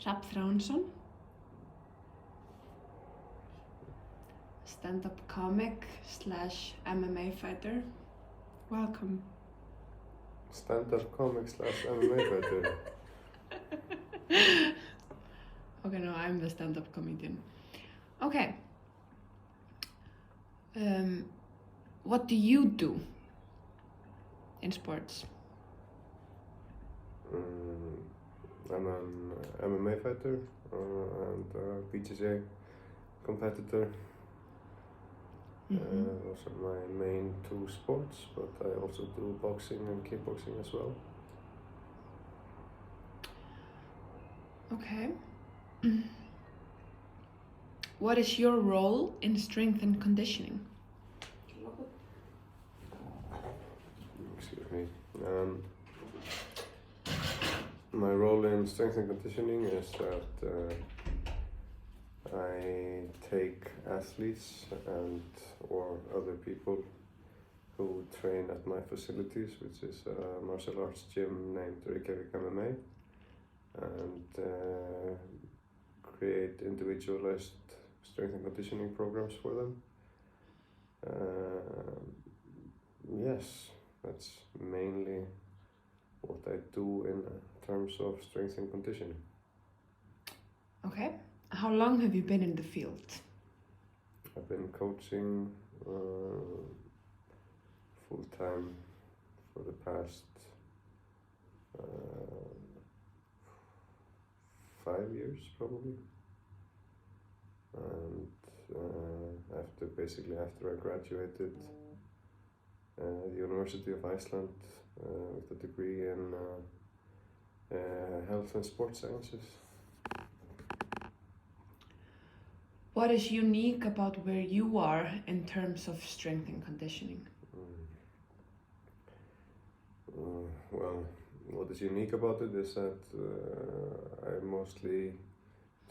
Hrafn Þráinsson, stand-up comic / MMA fighter. Welcome. Stand-up comic / MMA fighter. Okay, no, I'm the stand-up comedian. Okay. What do you do in sports? I'm an MMA fighter and a BJJ competitor. Those are my main two sports, but I also do boxing and kickboxing as well. Okay. What is your role in strength and conditioning? Excuse me. My role in strength and conditioning is that I take athletes and or other people who train at my facilities, which is a martial arts gym named Reykjavik MMA, and create individualized strength and conditioning programs for them. Yes, that's mainly what I do in terms of strength and conditioning. Okay. How long have you been in the field? I've been coaching full-time for the past 5 years probably, and after I graduated the University of Iceland with a degree in health and sports sciences. What is unique about where you are in terms of strength and conditioning? Well, what is unique about it is that I mostly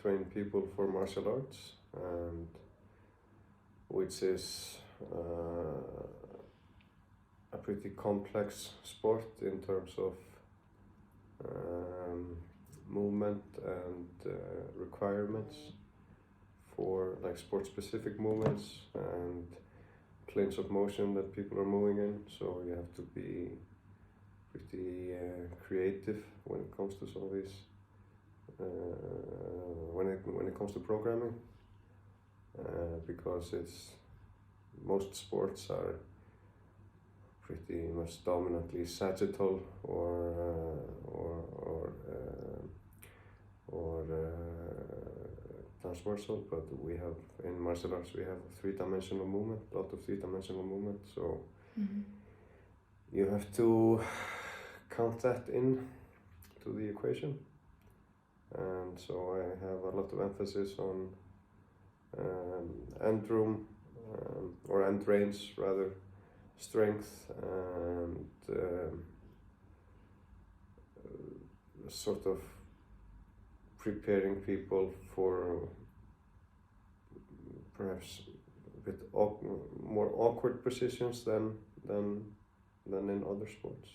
train people for martial arts, and which is a pretty complex sport in terms of movement and requirements for like sport-specific movements and planes of motion that people are moving in. So you have to be pretty creative when it comes to some of these. When it comes to programming, because most sports are pretty much dominantly sagittal or transversal, but we have in martial arts we have three-dimensional movement, a lot of three-dimensional movement. So you have to count that in to the equation, and so I have a lot of emphasis on end room or end range rather, strength, and sort of preparing people for perhaps a bit more awkward positions than in other sports,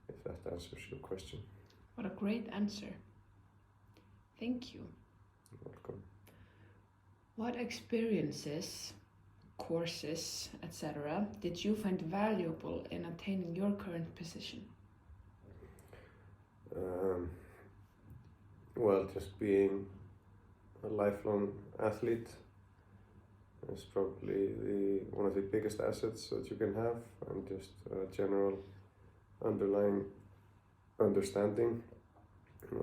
if that answers your question. What a great answer. Thank you. You're welcome. What experiences, courses, etc. did you find valuable in attaining your current position? Well, just being a lifelong athlete is probably one of the biggest assets that you can have, and just a general underlying understanding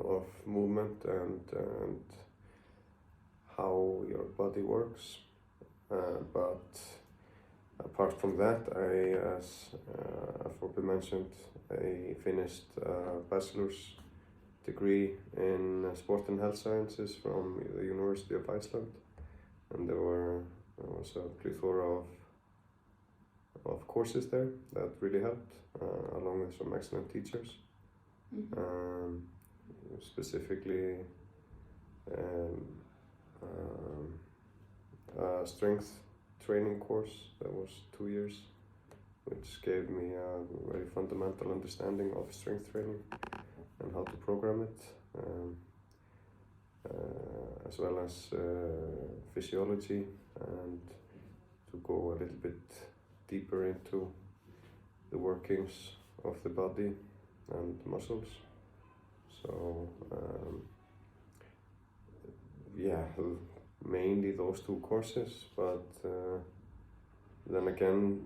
of movement and how your body works. But apart from that, as Forby mentioned, I finished a bachelor's degree in sport and health sciences from the University of Iceland, and there was a plethora of courses there that really helped, along with some excellent teachers. Specifically a strength training course that was 2 years, which gave me a very fundamental understanding of strength training and how to program it. as well as physiology, and to go a little bit deeper into the workings of the body and muscles. So yeah, mainly those two courses, but then again,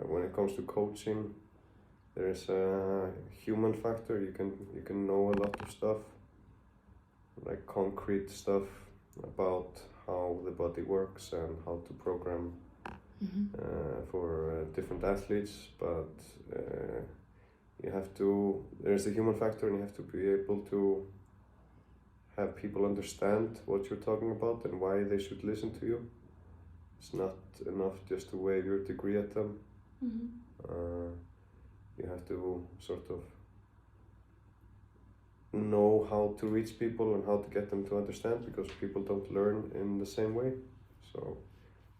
when it comes to coaching, there is a human factor. You can know a lot of stuff, like concrete stuff about how the body works and how to program for different athletes, but there's a human factor, and you have to be able to have people understand what you're talking about and why they should listen to you. It's not enough just to wave your degree at them. You have to sort of know how to reach people and how to get them to understand, because people don't learn in the same way. So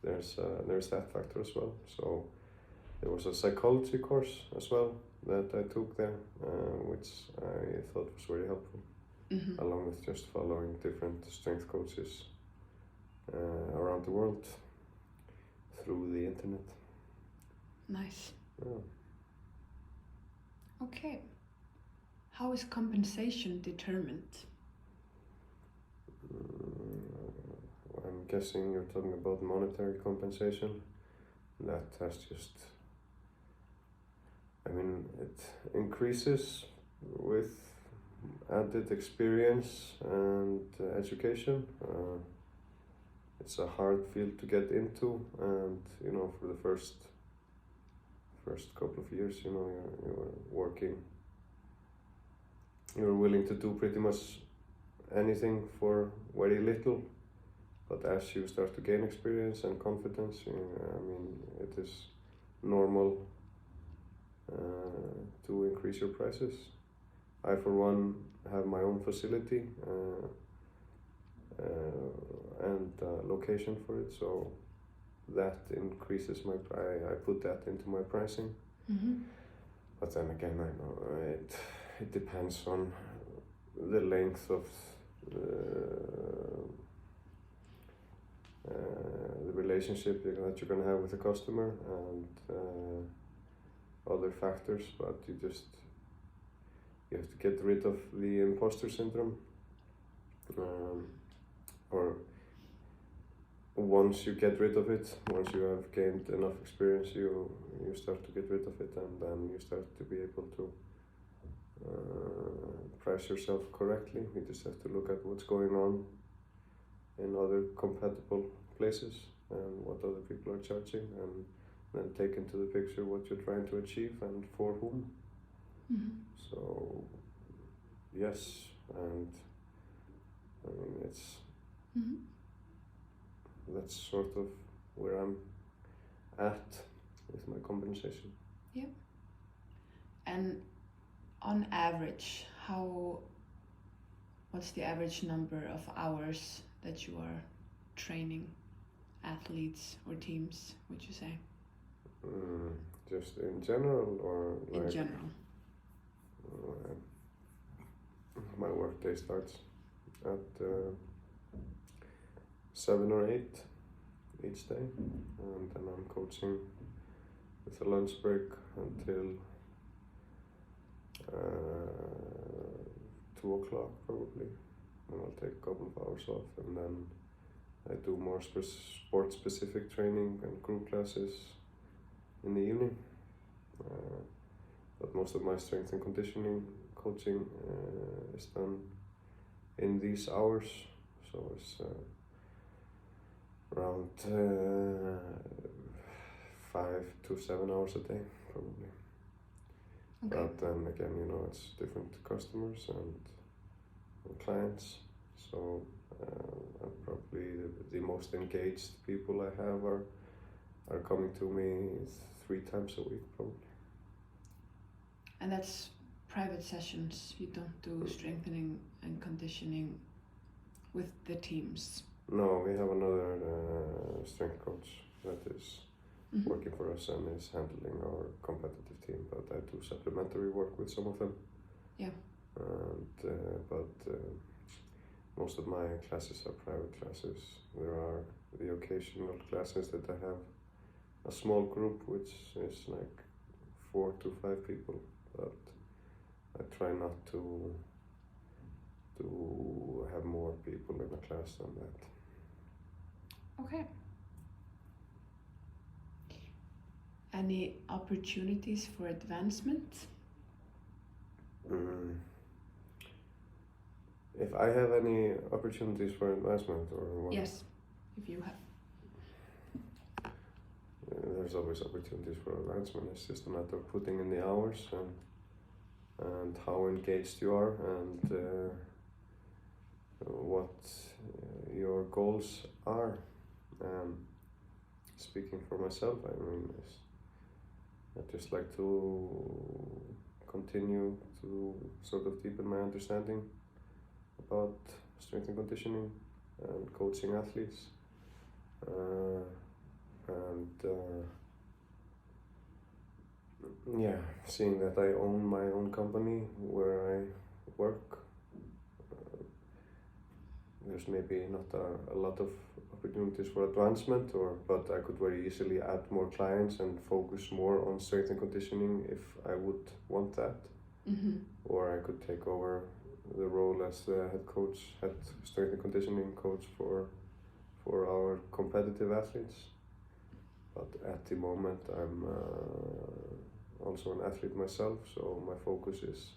there's that factor as well. So there was a psychology course as well that I took there, which I thought was very helpful, along with just following different strength coaches around the world through the internet. Nice. Yeah. Okay. How is compensation determined? I'm guessing you're talking about monetary compensation. That has just, it increases with added experience and education. It's a hard field to get into, and for the first couple of years, you're working. You're willing to do pretty much anything for very little, but as you start to gain experience and confidence, it is normal to increase your prices. I, for one, have my own facility and location for it, so that increases I put that into my pricing. But then again, I know it depends on the length of the relationship that you're going to have with the customer, and other factors, but you have to get rid of the imposter syndrome, or once you get rid of it, once you have gained enough experience, you start to get rid of it, and then you start to be able to price yourself correctly. You just have to look at what's going on in other compatible places and what other people are charging, and then take into the picture what you're trying to achieve and for whom. So yes, and it's that's sort of where I'm at with my compensation. Yeah. And on average, what's the average number of hours that you are training athletes or teams, would you say? Just in general, or in like, general? My workday starts at 7 or 8 each day, and then I'm coaching with a lunch break until 2 o'clock probably, and I'll take a couple of hours off, and then I do more sport-specific training and group classes in the evening. But most of my strength and conditioning coaching is done in these hours, so it's around 5 to 7 hours a day probably. Okay. But then again, it's different customers and clients, so probably the most engaged people I have are coming to me 3 times a week probably. And that's private sessions, you don't do strengthening and conditioning with the teams? No, we have another strength coach that is working for us and is handling our competitive team, but I do supplementary work with some of them. Yeah. and but most of my classes are private classes. There are the occasional classes that I have a small group, which is like 4 to 5 people, but I try not to have more people in a class than that. Okay. Any opportunities for advancement? If I have any opportunities for advancement or what? Yes, if you have. There's always opportunities for advancement. It's just a matter of putting in the hours and how engaged you are and what your goals are. Speaking for myself, I mean, I just like to continue to sort of deepen my understanding about strength and conditioning and coaching athletes. Yeah, seeing that I own my own company where I work, there's maybe not a lot of opportunities for advancement, but I could very easily add more clients and focus more on strength and conditioning if I would want that. Mm-hmm. Or I could take over the role as the head strength and conditioning coach for our competitive athletes. But at the moment I'm also an athlete myself, so my focus is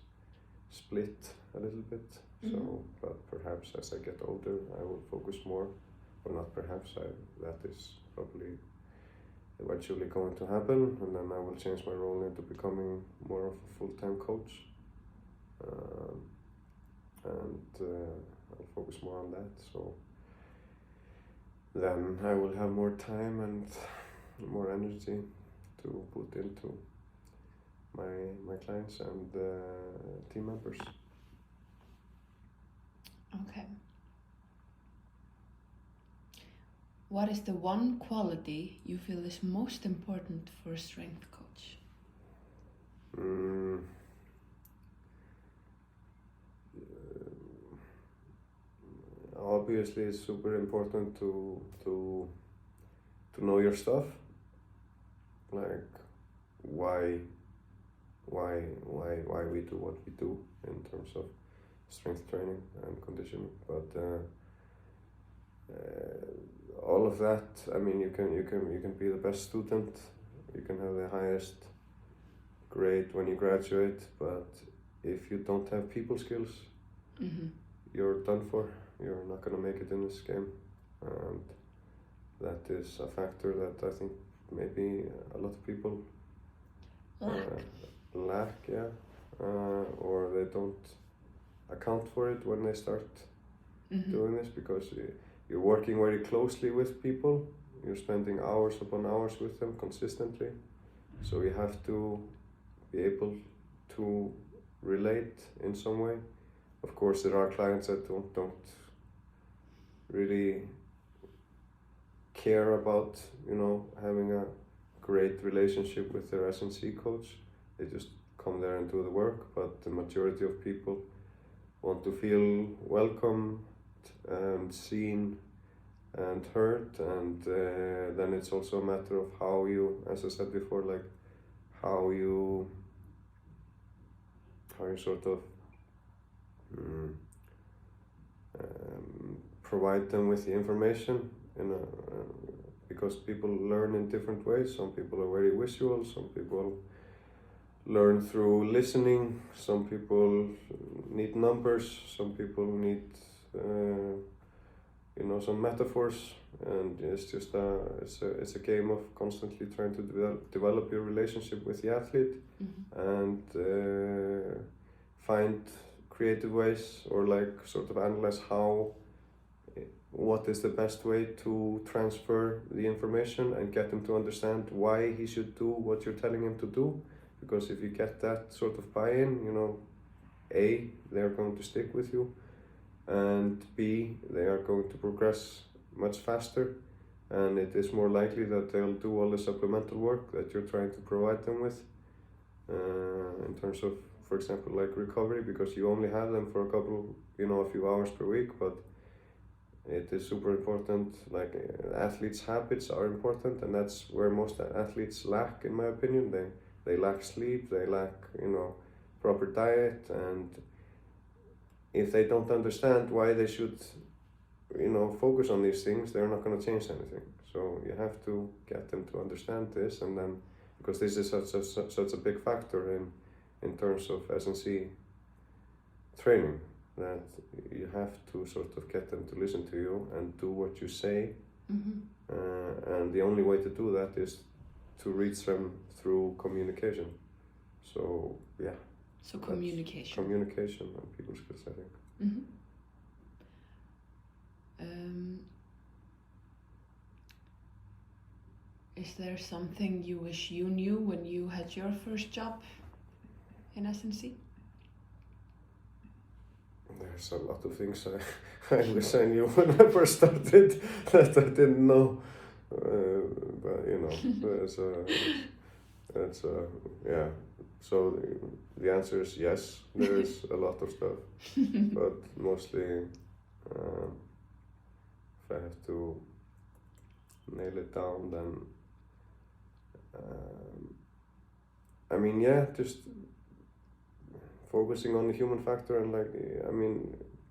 split a little bit. Mm-hmm. So, but perhaps as I get older I will focus more, or not perhaps, that is probably eventually going to happen, and then I will change my role into becoming more of a full-time coach. I'll focus more on that, so then I will have more time and more energy to put into my clients and team members. Okay. What is the one quality you feel is most important for a strength coach? Obviously, it's super important to know your stuff, like why we do what we do in terms of strength training and conditioning. But all of that, I mean, you can be the best student, you can have the highest grade when you graduate, but if you don't have people skills, mm-hmm. you're done for. You're not going to make it in this game, and that is a factor that I think maybe a lot of people lack, or they don't account for it when they start mm-hmm. doing this, because you're working very closely with people, you're spending hours upon hours with them consistently, so you have to be able to relate in some way. Of course, there are clients that don't really care about, having a great relationship with their S&C coach. They just come there and do the work, but the majority of people want to feel welcomed and seen and heard, and then it's also a matter of how you, as I said before, like how you sort of provide them with the information, because people learn in different ways. Some people are very visual, some people learn through listening, some people need numbers, some people need some metaphors, and it's just it's a game of constantly trying to develop your relationship with the athlete, mm-hmm. and find creative ways, or like sort of analyze what is the best way to transfer the information and get him to understand why he should do what you're telling him to do. Because if you get that sort of buy-in, A, they're going to stick with you, and B, they are going to progress much faster, and it is more likely that they'll do all the supplemental work that you're trying to provide them with in terms of for example, like recovery, because you only have them for a few hours per week, but it is super important. Like athletes' habits are important, and that's where most athletes lack, in my opinion. They lack sleep, they lack proper diet, and if they don't understand why they should focus on these things, they're not going to change anything. So you have to get them to understand this, and then because this is such a big factor in terms of S&C training, that you have to sort of get them to listen to you and do what you say. And the only way to do that is to reach them through communication. So yeah. So communication. Communication and people skills, I think. Is there something you wish you knew when you had your first job in S&C? There's a lot of things I wish I knew when I first started that I didn't know. But yeah. So the answer is yes. There is a lot of stuff, but mostly, if I have to nail it down, then just focusing on the human factor and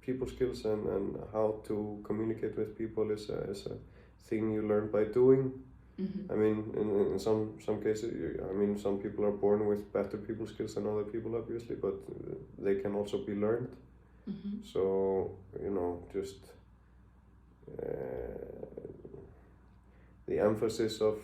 people skills and how to communicate with people is a thing you learn by doing. In some cases, some people are born with better people skills than other people, obviously, but they can also be learned. So, just the emphasis of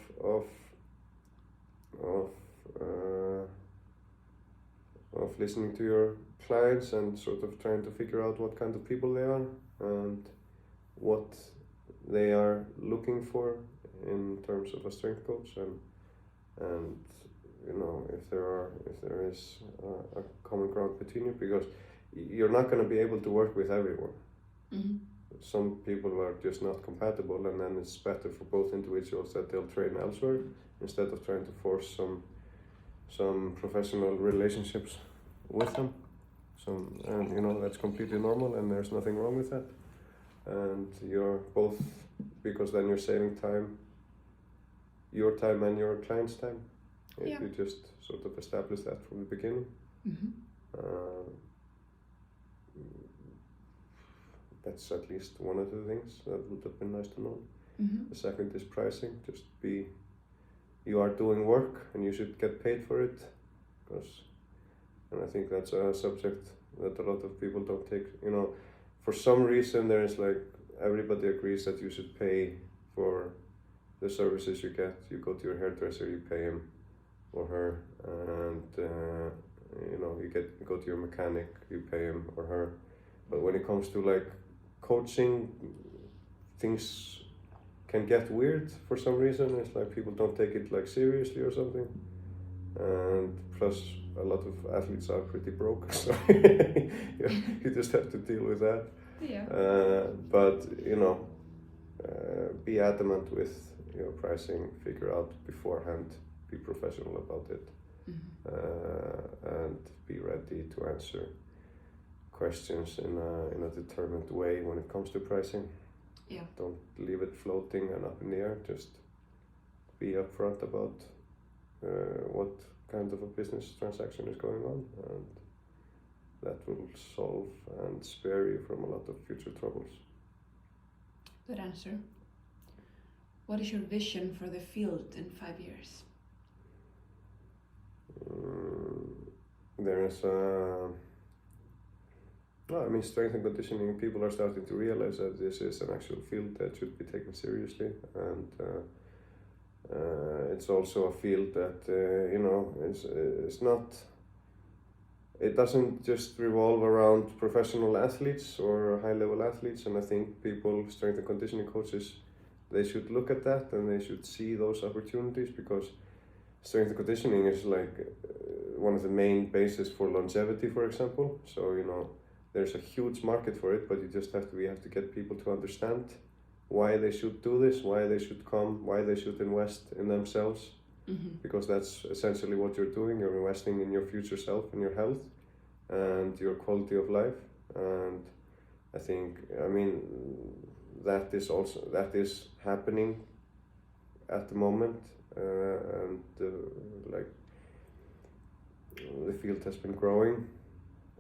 listening to your clients and sort of trying to figure out what kind of people they are and what they are looking for in terms of a strength coach, and if there is a common ground between you, because you're not going to be able to work with everyone. Some people are just not compatible, and then it's better for both individuals that they'll train elsewhere instead of trying to force some professional relationships with them. And that's completely normal, and there's nothing wrong with that. And you're both, because then you're saving time, your time and your client's time. If you just sort of establish that from the beginning. That's at least one of the things that would have been nice to know. The second is pricing. Just you are doing work and you should get paid for it, and I think that's a subject that a lot of people don't take. For some reason there is everybody agrees that you should pay for the services you get. You go to your hairdresser, you pay him or her, and you go to your mechanic, you pay him or her. But when it comes to coaching, things can get weird for some reason. It's people don't take it seriously or something, and plus a lot of athletes are pretty broke, so you just have to deal with that. But be adamant with your pricing, figure out beforehand, be professional about it, and be ready to answer questions in a determined way when it comes to pricing. Don't leave it floating and up in the air. Just be upfront about what kind of a business transaction is going on, and that will solve and spare you from a lot of future troubles. Good answer. What is your vision for the field in 5 years? There is strength and conditioning, people are starting to realize that this is an actual field that should be taken seriously, and it's also a field that it's not. It doesn't just revolve around professional athletes or high-level athletes, and I think strength and conditioning coaches, they should look at that and they should see those opportunities, because strength and conditioning is one of the main bases for longevity, for example. So there's a huge market for it, but we have to get people to understand why they should do this, why they should come, why they should invest in themselves, because that's essentially what you're doing. You're investing in your future self and your health. and your quality of life. And I think, I mean, that is happening at the moment, and like the field has been growing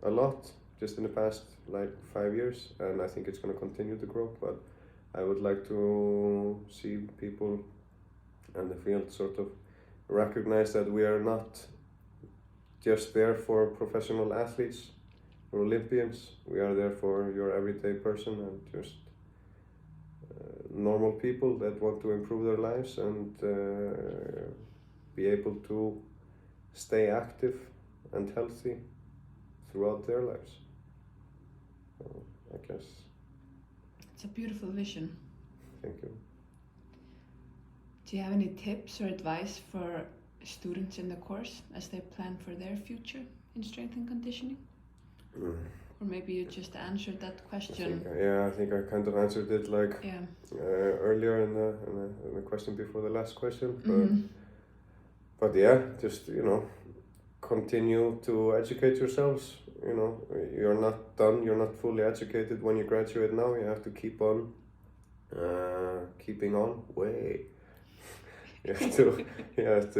a lot just in the past like 5 years, and I think it's going to continue to grow. But I would like to see people and the field sort of recognize that we are not just there for professional athletes or Olympians. We are there for your everyday person and just normal people that want to improve their lives and be able to stay active and healthy throughout their lives. So I guess. It's a beautiful vision. Thank you. Do you have any tips or advice for students in the course as they plan for their future in strength and conditioning? Or maybe you just answered that question. I think I kind of answered it like Yeah. Earlier in the question before the last question. Mm-hmm. But yeah, just continue to educate yourselves. You're not done. You're not fully educated when you graduate now. You have to keep on keeping on. You have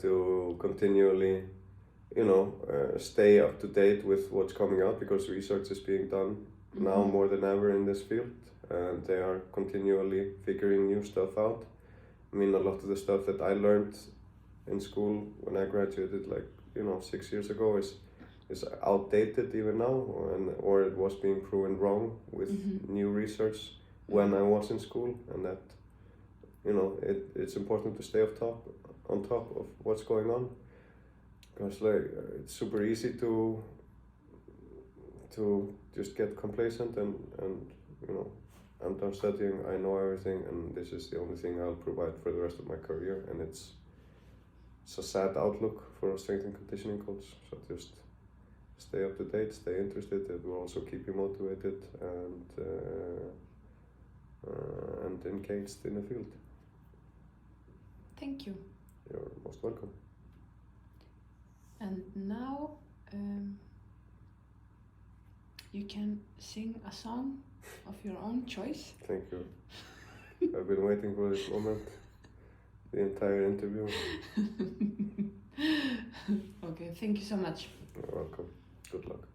to continually, stay up to date with what's coming out, because research is being done now more than ever in this field, and they are continually figuring new stuff out. I mean, a lot of the stuff that I learned in school when I graduated, 6 years ago, is outdated even now, or it was being proven wrong with new research when I was in school, and that it's important to stay on top of what's going on, because it's super easy to just get complacent and I'm done studying, I know everything, and this is the only thing I'll provide for the rest of my career, and it's a sad outlook for a strength and conditioning coach. So just stay up to date, stay interested. It will also keep you motivated and engaged in the field. Thank you. You're most welcome. And now you can sing a song of your own choice. Thank you. I've been waiting for this moment the entire interview. Okay, thank you so much. You're welcome. Good luck.